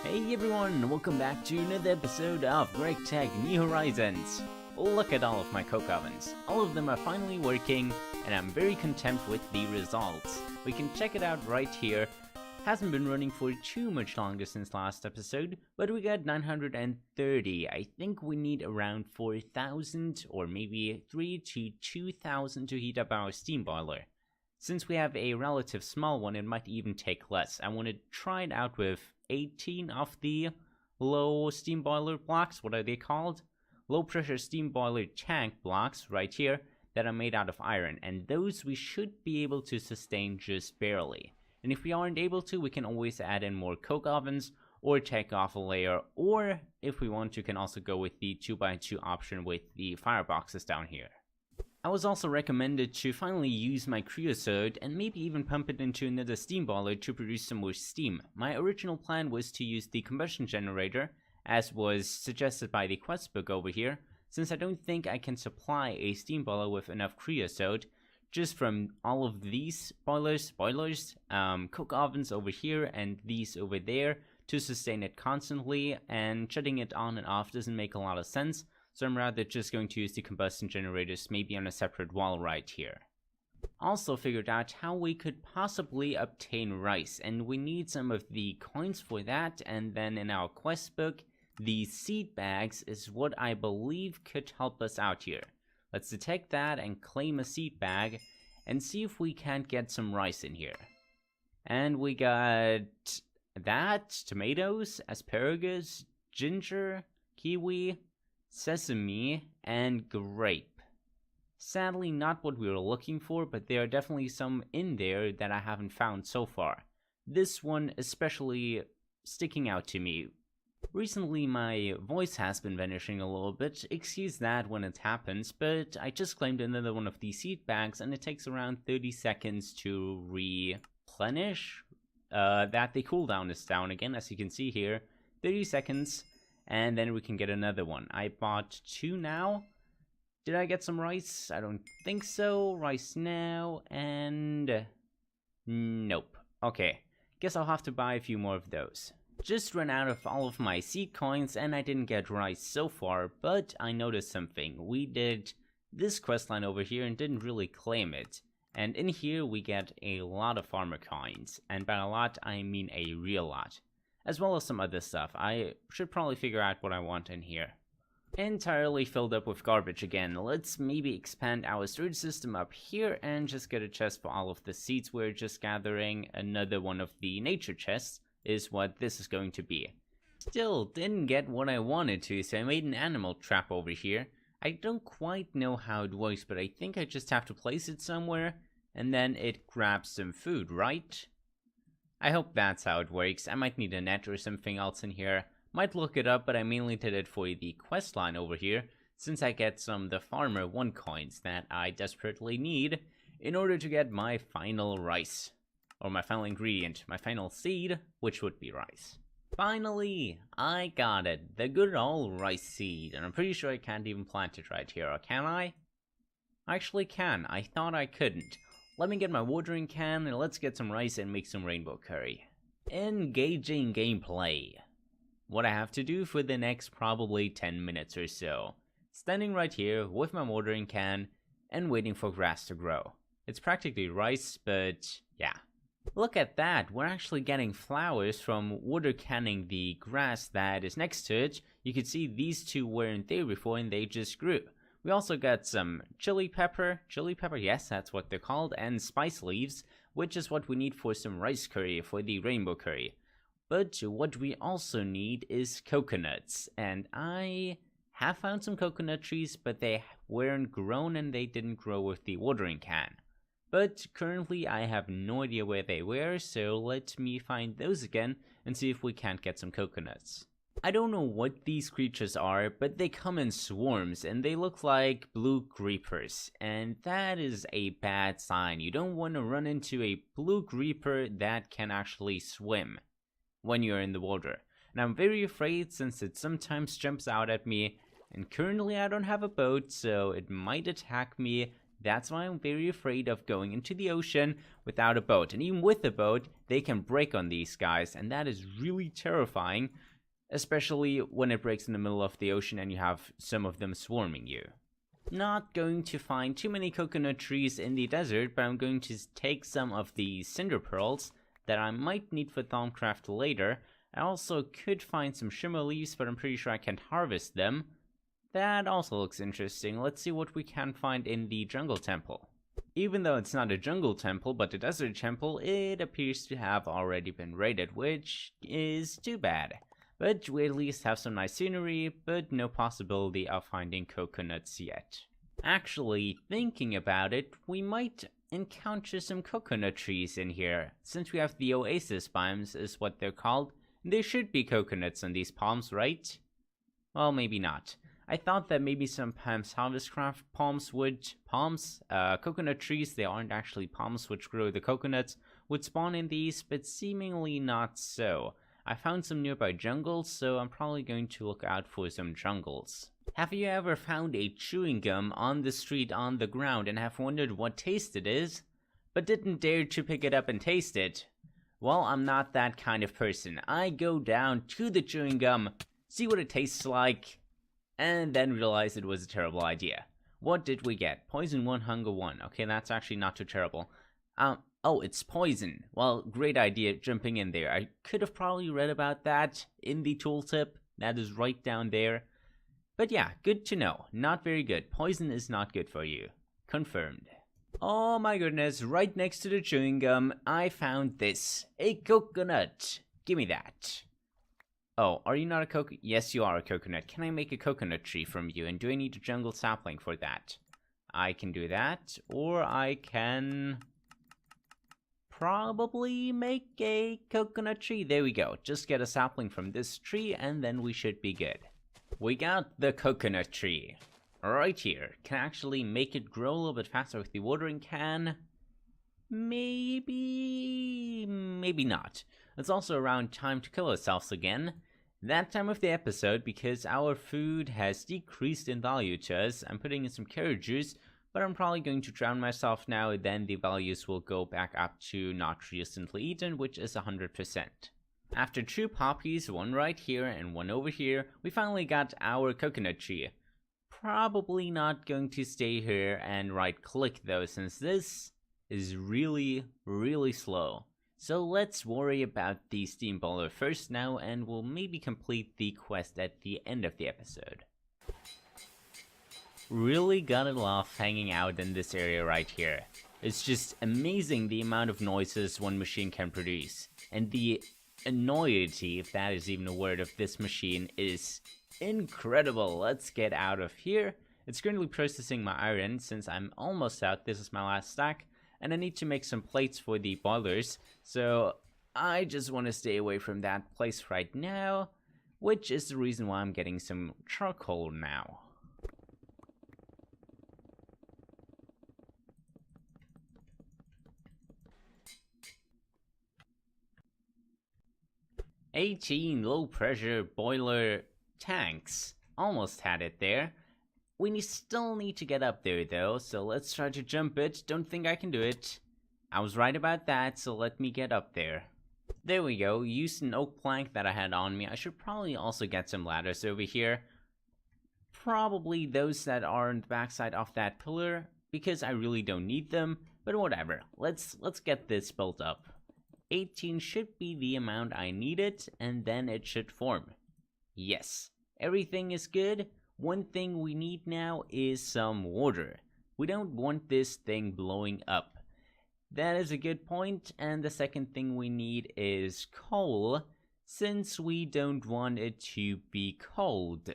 Hey everyone, welcome back to another episode of GregTech New Horizons. Look at all of my coke ovens. All of them are finally working, and I'm very content with the results. We can check it out right here. Hasn't been running for too much longer since last episode, but we got 930. I think we need around 4,000 or maybe 3 to 2,000 to heat up our steam boiler. Since we have a relative small one, it might even take less. I want to try it out with 18 of the low steam boiler blocks. What are they called? Low pressure steam boiler tank blocks right here that are made out of iron. And those we should be able to sustain just barely. And if we aren't able to, we can always add in more coke ovens or take off a layer. Or if we want to, can also go with the 2x2 option with the fireboxes down here. I was also recommended to finally use my creosote and maybe even pump it into another steam boiler to produce some more steam. My original plan was to use the combustion generator, as was suggested by the quest book over here, since I don't think I can supply a steam boiler with enough creosote just from all of these boilers, coke ovens over here and these over there to sustain it constantly, and shutting it on and off doesn't make a lot of sense. So I'm rather just going to use the combustion generators maybe on a separate wall right here. Also figured out how we could possibly obtain rice, and we need some of the coins for that, and then in our quest book, the seed bags is what I believe could help us out here. Let's detect that and claim a seed bag and see if we can't get some rice in here. And we got that, tomatoes, asparagus, ginger, kiwi, sesame, and grape. Sadly not what we were looking for, but there are definitely some in there that I haven't found so far. This one especially sticking out to me. Recently my voice has been vanishing a little bit, excuse that when it happens, but I just claimed another one of these seed bags and it takes around 30 seconds to replenish. That the cooldown is down again, as you can see here, 30 seconds. And then we can get another one. I bought 2 now. Did I get some rice? I don't think so. Rice now, and nope. Okay, guess I'll have to buy a few more of those. Just ran out of all of my seed coins and I didn't get rice so far, but I noticed something. We did this questline over here and didn't really claim it. And in here we get a lot of farmer coins. And by a lot, I mean a real lot. As well as some other stuff. I should probably figure out what I want in here. Entirely filled up with garbage again. Let's maybe expand our storage system up here and just get a chest for all of the seeds we're just gathering. Another one of the nature chests is what this is going to be. Still didn't get what I wanted to, so I made an animal trap over here. I don't quite know how it works, but I think I just have to place it somewhere and then it grabs some food, right? I hope that's how it works. I might need a net or something else in here. Might look it up, but I mainly did it for the quest line over here, since I get some the farmer 1 coins that I desperately need in order to get my final rice. Or my final ingredient, my final seed, which would be rice. Finally, I got it. The good old rice seed. And I'm pretty sure I can't even plant it right here, or can I? I actually can. I thought I couldn't. Let me get my watering can and let's get some rice and make some rainbow curry. Engaging gameplay. What I have to do for the next probably 10 minutes or so. Standing right here with my watering can and waiting for grass to grow. It's practically rice, but yeah. Look at that, we're actually getting flowers from water canning the grass that is next to it. You can see these 2 weren't there before and they just grew. We also got some chili pepper, yes, that's what they're called, and spice leaves, which is what we need for some rice curry, for the rainbow curry. But what we also need is coconuts, and I have found some coconut trees, but they weren't grown and they didn't grow with the watering can. But currently I have no idea where they were, so let me find those again and see if we can't get some coconuts. I don't know what these creatures are, but they come in swarms and they look like blue creepers, and that is a bad sign. You don't want to run into a blue creeper that can actually swim when you're in the water. And I'm very afraid since it sometimes jumps out at me, and currently I don't have a boat, so it might attack me That's why I'm very afraid of going into the ocean without a boat. And even with a boat, they can break on these guys, and that is really terrifying, especially when it breaks in the middle of the ocean and you have some of them swarming you. Not going to find too many coconut trees in the desert, but I'm going to take some of the cinder pearls that I might need for Thaumcraft later. I also could find some shimmer leaves, but I'm pretty sure I can't harvest them. That also looks interesting. Let's see what we can find in the jungle temple. Even though it's not a jungle temple, but a desert temple, it appears to have already been raided, which is too bad. But we at least have some nice scenery, but no possibility of finding coconuts yet. Actually, thinking about it, we might encounter some coconut trees in here. Since we have the oasis biomes is what they're called, there should be coconuts on these palms, right? Well, maybe not. I thought that maybe sometimes Harvestcraft coconut trees, they aren't actually palms which grow the coconuts, would spawn in these, but seemingly not so. I found some nearby jungles, so I'm probably going to look out for some jungles. Have you ever found a chewing gum on the street on the ground and have wondered what taste it is, but didn't dare to pick it up and taste it? Well, I'm not that kind of person. I go down to the chewing gum, see what it tastes like, and then realize it was a terrible idea. What did we get? Poison 1, hunger 1. Okay, that's actually not too terrible. Oh, it's poison. Well, great idea jumping in there. I could have probably read about that in the tooltip. That is right down there. But yeah, good to know. Not very good. Poison is not good for you. Confirmed. Oh my goodness, right next to the chewing gum, I found this. A coconut. Give me that. Oh, are you not a coconut? Yes, you are a coconut. Can I make a coconut tree from you? And do I need a jungle sapling for that? I can do that. Or I can probably make a coconut tree. There we go. Just get a sapling from this tree and then we should be good. We got the coconut tree right here. Can actually make it grow a little bit faster with the watering can. Maybe not. It's also around time to kill ourselves again. That time of the episode, because our food has decreased in value to us. I'm putting in some carrot juice, but I'm probably going to drown myself now, then the values will go back up to not recently eaten, which is 100%. After 2 poppies, one right here and one over here, we finally got our coconut tree. Probably not going to stay here and right click though, since this is really slow. So let's worry about the steam boiler first now, and we'll maybe complete the quest at the end of the episode. Really gotta love hanging out in this area right here. It's just amazing the amount of noises one machine can produce. And the annoyity, if that is even a word, of this machine is incredible. Let's get out of here. It's currently processing my iron since I'm almost out. This is my last stack. And I need to make some plates for the boilers. So I just want to stay away from that place right now. Which is the reason why I'm getting some charcoal now. $18 low pressure boiler tanks. Almost had it there. We still need to get up there though, so let's try to jump it. Don't think I can do it. I was right about that, so let me get up there. There we go. Used an oak plank that I had on me. I should probably also get some ladders over here. Probably those that are on the backside of that pillar, because I really don't need them. But whatever. Let's get this built up. 18 should be the amount I needed, and then it should form. Yes, everything is good. One thing we need now is some water. We don't want this thing blowing up. That is a good point, and the second thing we need is coal, since we don't want it to be cold.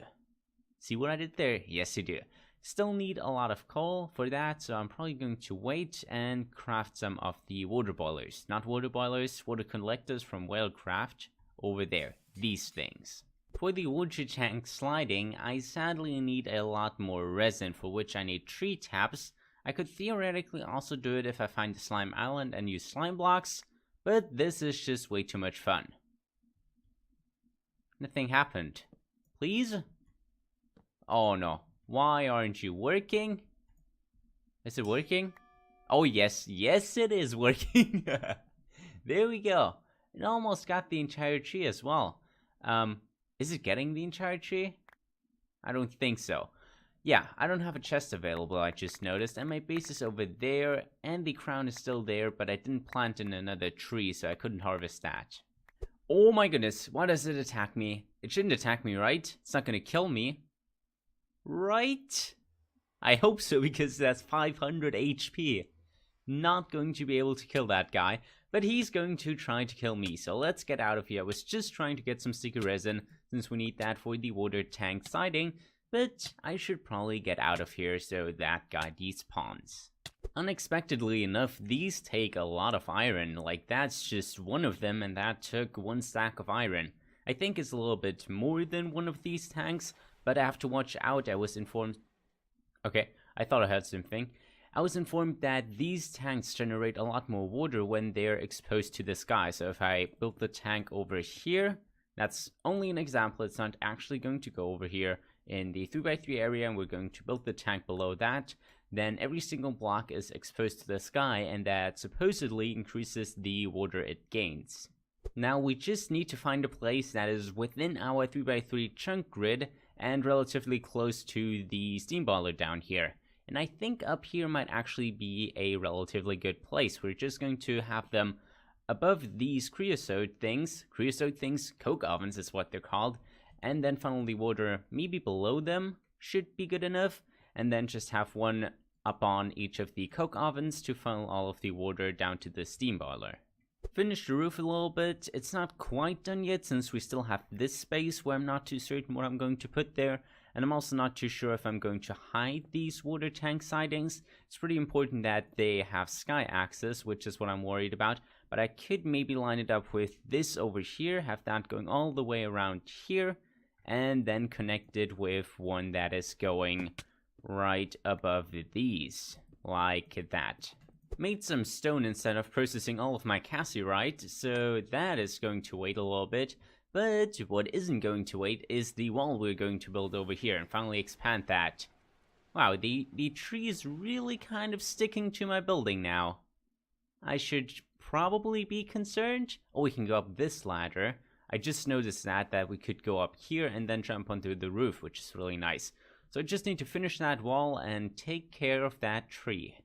See what I did there? Yes, you do. Still need a lot of coal for that, so I'm probably going to wait and craft some of the water boilers. Not water boilers, water collectors from Whalecraft over there. These things. For the water tank sliding, I sadly need a lot more resin, for which I need 3 taps. I could theoretically also do it if I find the slime island and use slime blocks, but this is just way too much fun. Nothing happened. Please? Oh no. Why aren't you working? Is it working? Oh yes, yes it is working. There we go. It almost got the entire tree as well. Is it getting the entire tree? I don't think so. Yeah, I don't have a chest available, I just noticed, and my base is over there, and the crown is still there, but I didn't plant in another tree, so I couldn't harvest that. Oh my goodness, why does it attack me? It shouldn't attack me, right? It's not gonna kill me. Right? I hope so, because that's 500 HP. Not going to be able to kill that guy, but he's going to try to kill me, so let's get out of here. I was just trying to get some sticky resin, since we need that for the water tank siding, but I should probably get out of here so that guy despawns. Unexpectedly enough, these take a lot of iron, like that's just one of them, and that took 1 stack of iron. I think it's a little bit more than one of these tanks, but I have to watch out. I was informed... Okay, I thought I heard something. I was informed that these tanks generate a lot more water when they're exposed to the sky, so if I build the tank over here, that's only an example, it's not actually going to go over here in the 3x3 area, and we're going to build the tank below that, then every single block is exposed to the sky, and that supposedly increases the water it gains. Now we just need to find a place that is within our 3x3 chunk grid, and relatively close to the steam boiler down here. And I think up here might actually be a relatively good place. We're just going to have them above these creosote things, coke ovens is what they're called, and then funnel the water maybe below them, should be good enough, and then just have one up on each of the coke ovens to funnel all of the water down to the steam boiler. Finished the roof a little bit. It's not quite done yet since we still have this space where I'm not too certain what I'm going to put there, and I'm also not too sure if I'm going to hide these water tank sidings. It's pretty important that they have sky access, which is what I'm worried about, but I could maybe line it up with this over here, have that going all the way around here, and then connect it with one that is going right above these, like that. Made some stone instead of processing all of my cassiterite, so that is going to wait a little bit, but what isn't going to wait is the wall we're going to build over here and finally expand that. Wow, the tree is really kind of sticking to my building now. I should probably be concerned. Oh, we can go up this ladder. I just noticed that we could go up here and then jump onto the roof, which is really nice. So I just need to finish that wall and take care of that tree.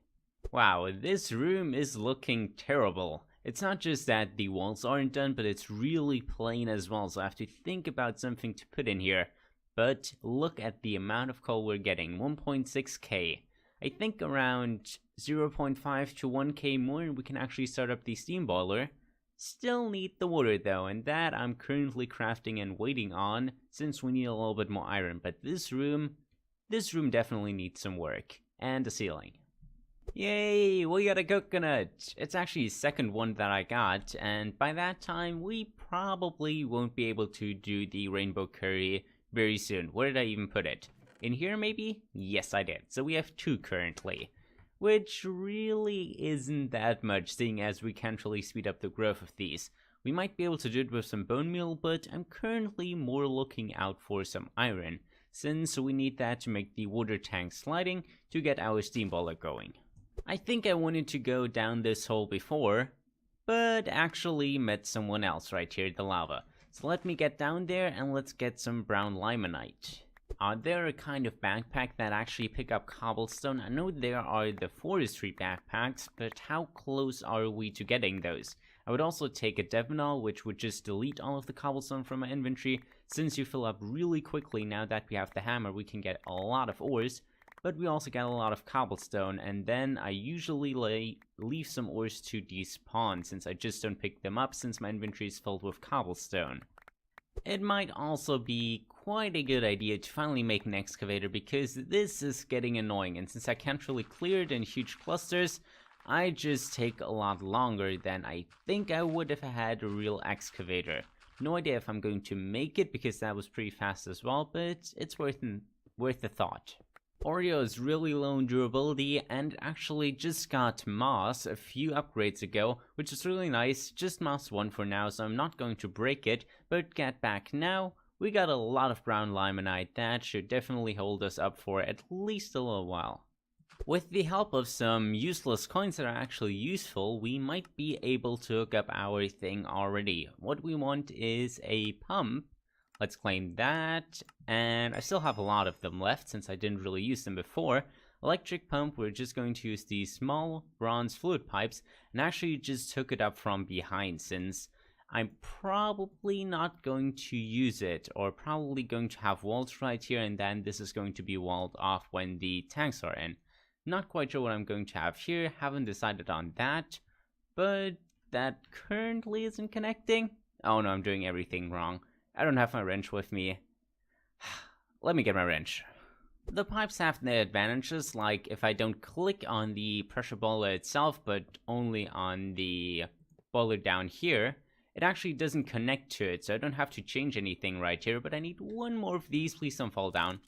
Wow, this room is looking terrible. It's not just that the walls aren't done, but it's really plain as well, so I have to think about something to put in here. But look at the amount of coal we're getting, 1.6k. I think around 0.5 to 1k more and we can actually start up the steam boiler. Still need the water though, and that I'm currently crafting and waiting on, since we need a little bit more iron. But this room definitely needs some work. And the ceiling. Yay, we got a coconut! It's actually the second one that I got, and by that time we probably won't be able to do the rainbow curry very soon. Where did I even put it? In here maybe? Yes, I did. So we have 2 currently, which really isn't that much, seeing as we can't really speed up the growth of these. We might be able to do it with some bone meal, but I'm currently more looking out for some iron, since we need that to make the water tank sliding to get our steam boiler going. I think I wanted to go down this hole before, but actually met someone else right here at the lava. So let me get down there and let's get some brown limonite. Are there a kind of backpack that actually pick up cobblestone? I know there are the forestry backpacks, but how close are we to getting those? I would also take a Devinol, which would just delete all of the cobblestone from my inventory. Since you fill up really quickly now that we have the hammer, we can get a lot of ores. But we also get a lot of cobblestone, and then I usually leave some ores to despawn, since I just don't pick them up since my inventory is filled with cobblestone. It might also be quite a good idea to finally make an excavator, because this is getting annoying, and since I can't really clear it in huge clusters, I just take a lot longer than I think I would if I had a real excavator. No idea if I'm going to make it, because that was pretty fast as well, but it's worth the thought. Oreo is really low in durability and actually just got Moss a few upgrades ago, which is really nice. Just Moss 1 for now, so I'm not going to break it, but get back now. We got a lot of brown limonite that should definitely hold us up for at least a little while. With the help of some useless coins that are actually useful, we might be able to hook up our thing already. What we want is a pump. Let's claim that, and I still have a lot of them left since I didn't really use them before. Electric pump, we're just going to use these small bronze fluid pipes and actually just hook it up from behind since I'm probably not going to use it, or probably going to have walls right here, and then this is going to be walled off when the tanks are in. Not quite sure what I'm going to have here, haven't decided on that, but that currently isn't connecting. Oh no, I'm doing everything wrong. I don't have my wrench with me. Let me get my wrench. The pipes have their advantages, like if I don't click on the pressure boiler itself, but only on the boiler down here, it actually doesn't connect to it, so I don't have to change anything right here, but I need one more of these, please don't fall down.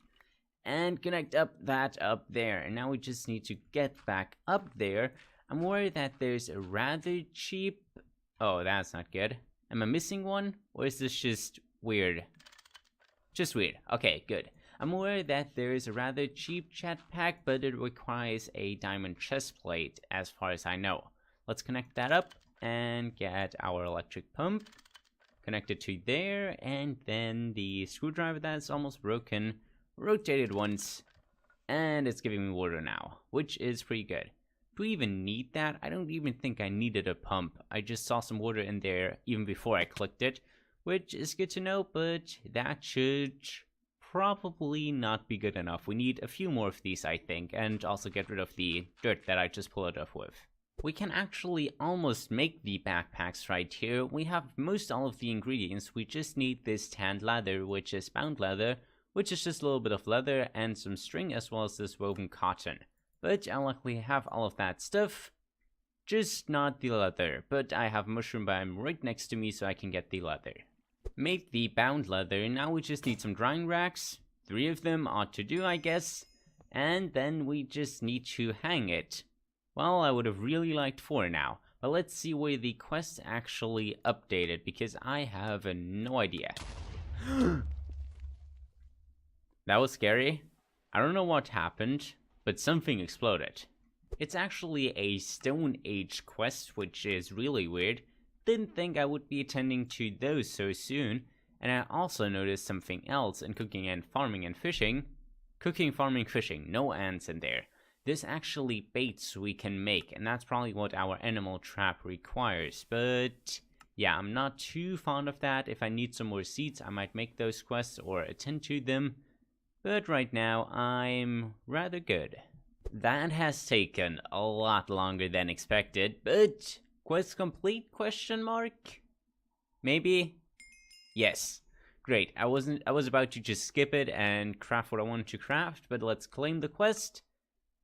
And connect that up there, and now we just need to get back up there. I'm worried that there's a rather cheap... Oh, that's not good. Am I missing one, or is this just weird? Just weird. Okay, good. I'm aware that there is a rather cheap jetpack, but it requires a diamond chest plate, as far as I know. Let's connect that up and get our electric pump connected to there, and then the screwdriver that's almost broken. Rotate it once, and it's giving me water now, which is pretty good. Do we even need that? I don't even think I needed a pump. I just saw some water in there even before I clicked it, which is good to know, but that should probably not be good enough. We need a few more of these, I think, and also get rid of the dirt that I just pulled it off with. We can actually almost make the backpacks right here. We have most all of the ingredients. We just need this tanned leather, which is bound leather, which is just a little bit of leather and some string, as well as this woven cotton. But I luckily have all of that stuff, just not the leather. But I have mushroom biome right next to me, so I can get the leather. Made the bound leather, now we just need some drying racks. 3 of them ought to do, I guess. And then we just need to hang it. Well, I would have really liked 4 now. But let's see where the quest actually updated, because I have no idea. That was scary. I don't know what happened, but something exploded. It's actually a Stone Age quest, which is really weird. Didn't think I would be attending to those so soon. And I also noticed something else in cooking and farming and fishing. Cooking, farming, fishing. No ants in there. There's actually baits we can make, and that's probably what our animal trap requires. But yeah, I'm not too fond of that. If I need some more seeds, I might make those quests or attend to them. But right now, I'm rather good. That has taken a lot longer than expected, but quest complete, question mark? Maybe? Yes. Great. I was about to just skip it and craft what I wanted to craft, but let's claim the quest.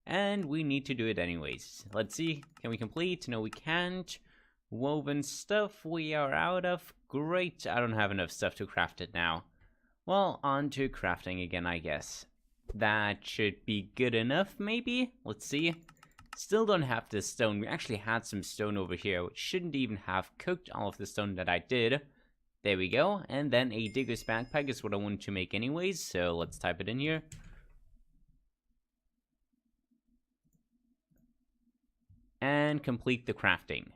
And we need to do it anyways. Let's see. Can we complete? No, we can't. Woven stuff we are out of. Great. I don't have enough stuff to craft it now. Well, on to crafting again, I guess. That should be good enough, maybe? Let's see. Still don't have the stone. We actually had some stone over here, which shouldn't even have cooked all of the stone that I did. There we go. And then a digger's backpack is what I wanted to make anyways, so let's type it in here. And complete the crafting.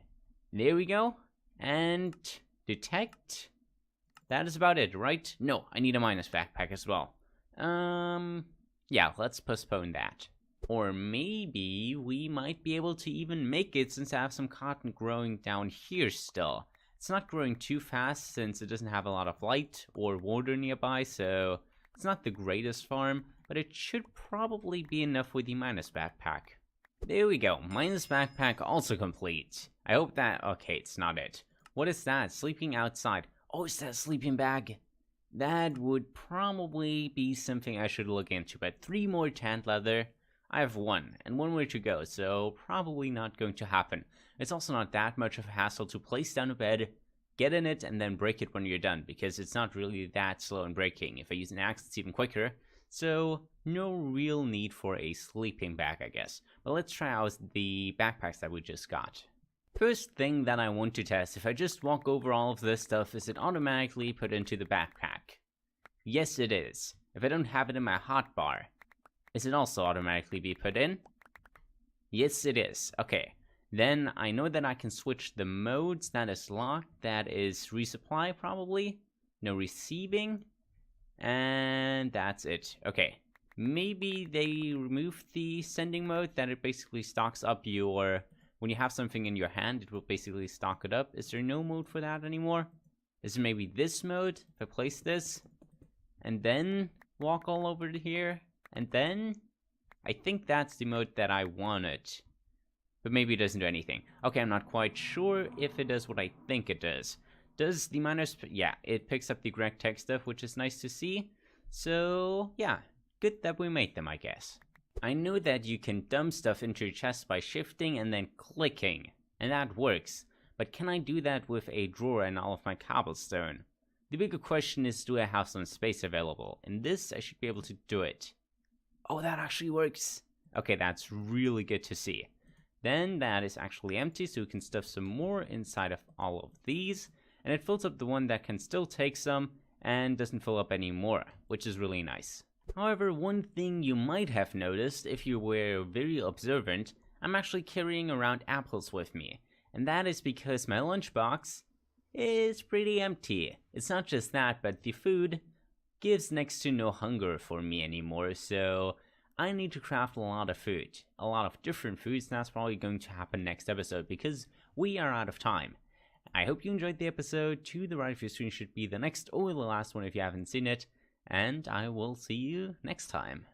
There we go. And detect. That is about it, right? No, I need a minus backpack as well. Yeah, let's postpone that. Or maybe we might be able to even make it since I have some cotton growing down here still. It's not growing too fast since it doesn't have a lot of light or water nearby, so it's not the greatest farm, but it should probably be enough with the minus backpack. There we go, minus backpack also complete. I hope that... okay, it's not it. What is that? Sleeping outside. Oh, is that a sleeping bag? That would probably be something I should look into, but 3 more tanned leather. I have 1, and 1 more to go, so probably not going to happen. It's also not that much of a hassle to place down a bed, get in it, and then break it when you're done, because it's not really that slow in breaking. If I use an axe, it's even quicker, so no real need for a sleeping bag, I guess. But let's try out the backpacks that we just got. First thing that I want to test, if I just walk over all of this stuff, is it automatically put into the backpack? Yes, it is. If I don't have it in my hotbar, is it also automatically be put in? Yes, it is. Okay. Then I know that I can switch the modes. That is locked. That is resupply, probably. No receiving. And that's it. Okay. Maybe they removed the sending mode, that it basically stocks up your... When you have something in your hand, it will basically stock it up. Is there no mode for that anymore? Is it maybe this mode? If I place this, and then walk all over to here, and then... I think that's the mode that I wanted. But maybe it doesn't do anything. Okay, I'm not quite sure if it does what I think it does. Does the miners... Yeah, it picks up the GregTech stuff, which is nice to see. So, yeah, good that we made them, I guess. I know that you can dump stuff into your chest by shifting and then clicking, and that works. But can I do that with a drawer and all of my cobblestone? The bigger question is, do I have some space available? In this, I should be able to do it. Oh, that actually works. Okay, that's really good to see. Then that is actually empty, so we can stuff some more inside of all of these. And it fills up the one that can still take some and doesn't fill up anymore, which is really nice. However, one thing you might have noticed if you were very observant, I'm actually carrying around apples with me. And that is because my lunchbox is pretty empty. It's not just that, but the food gives next to no hunger for me anymore, so I need to craft a lot of food. A lot of different foods, and that's probably going to happen next episode because we are out of time. I hope you enjoyed the episode. To the right of your screen should be the next or the last one if you haven't seen it, and I will see you next time.